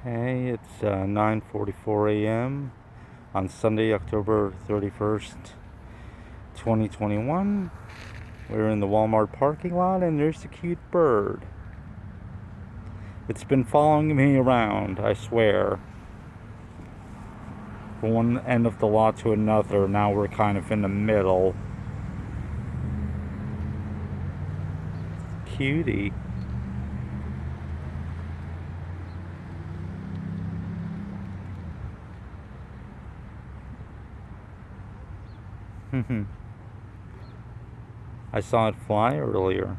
Hey, it's 9:44 a.m. on Sunday, October 31st, 2021. We're in the Walmart parking lot and there's a cute bird. It's been following me around, I swear. From one end of the lot to another. Now we're kind of in the middle. Cutie. I saw it fly earlier.